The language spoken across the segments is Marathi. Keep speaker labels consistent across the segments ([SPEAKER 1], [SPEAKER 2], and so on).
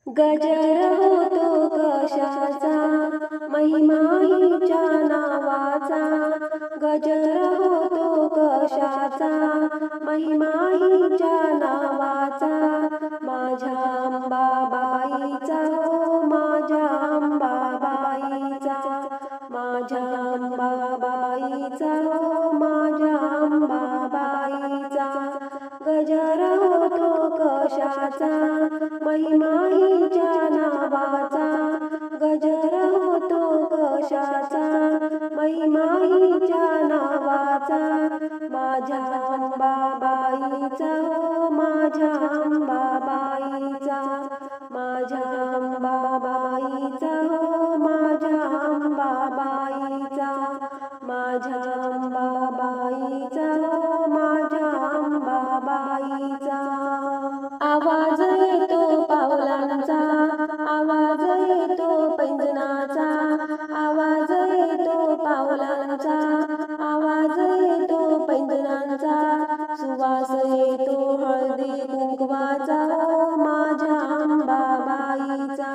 [SPEAKER 1] गजर होतो कशाचा, महिमा हिच्या नावाचा. गजर होतो कशाचा, महिमा हिच्या नावाचा. माझ्या अंबाबाईचा हो, माझ्या अंबाबाईचा. माझ्या अंबाबाईचा हो, माझ्या अंबाबाईचा. गजर होतो कशाचा, महिमा हिच्या नावाचा. गजर होतो कशाचा, महिमा हिच्या नावाचा. माझ्या अंबाबाईचा हो, माझ्या अंबाबाईचा. माझ्या अंबाबाईचा हो, माझ्या अंबाबाईचा. माझ्या अंबाबाईचा हो, माझ्या अंबाबाईचा. आवाज येतो पावलांचा, आवाज येतो पैंजणाचा. आवाज येतो पावलांचा, आवाज येतो पैंजणाचा. सुवास येतो हळदी कुंकवाचा हो, माझ्या अंबाबाईचा.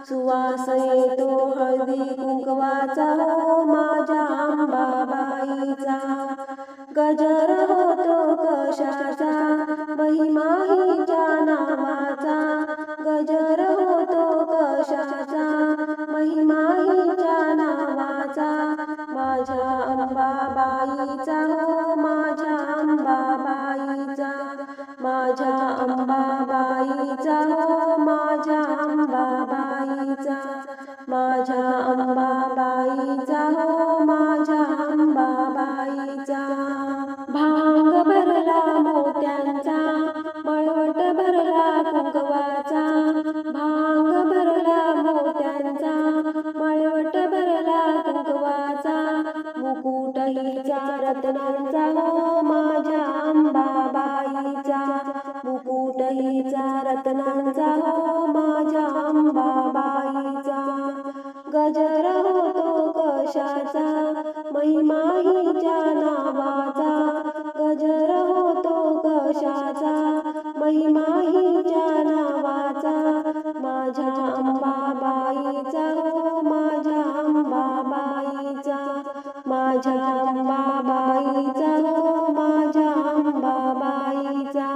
[SPEAKER 1] सुवास येतो हळदी कुंकवाचा हो, माझ्या अंबाबाईचा. गजर होतो कशाचा, महिमा हिच्या नावाचा. गजर होतो कशाचा, महिमा हिच्या नावाचा. माझ्या अंबाबाईचा हो, माझ्या अंबाबाईचा. माझ्या अंबाबाईचा हो, माझ्या अंबाबाईचा. माझ्या अंबाबाईचा हो, माझ्या अंबाबाईचा. भांग भरला मोत्यांचा, मळवट भरला कुंकवाचा. भांग भरला मोत्यांचा, मळवट भरला कुंकवाचा. मुकुट हिचा रत्नांचा हो, माझ्या अंबाबाईचा. मुकुट हिचा रत्नांचा हो, माझ्या अंबाबाईचा. गजर होतो कशाचा, महिमा हिच्या नावाचा. गजर होतो कशाचा, महिमा हिच्या नावाचा. माझ्या अंबाबाईचा हो, माझ्या अंबाबाईचा. माझ्या अंबाबाईचा हो, माझ्या अंबाबाईचा.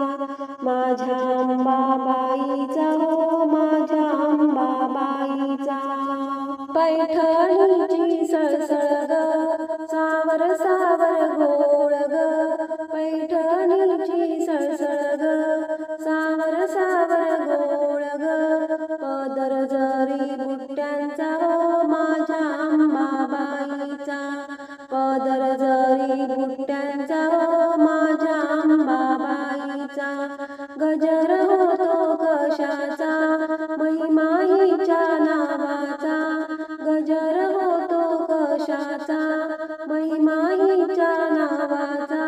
[SPEAKER 1] माझ्या अंबाबाईचा हो, माझ्या अंबाबाईचा. पैठणीची सळसळ ग, सावर सावर गोळ ग. पैठणीची सळसळ ग, सावर सावर गोळ ग. पदर जरी बुट्ट्यांचा हो, माझ्या अंबाबाईचा. पदर जरी बुट्ट्यांचा हो, माझ्या अंबाबाईचा. गजर होतो कशाचा, महिमा हिच्या नावाचा. गजर होतो कशाचा, महिमा हिच्या नावाचा.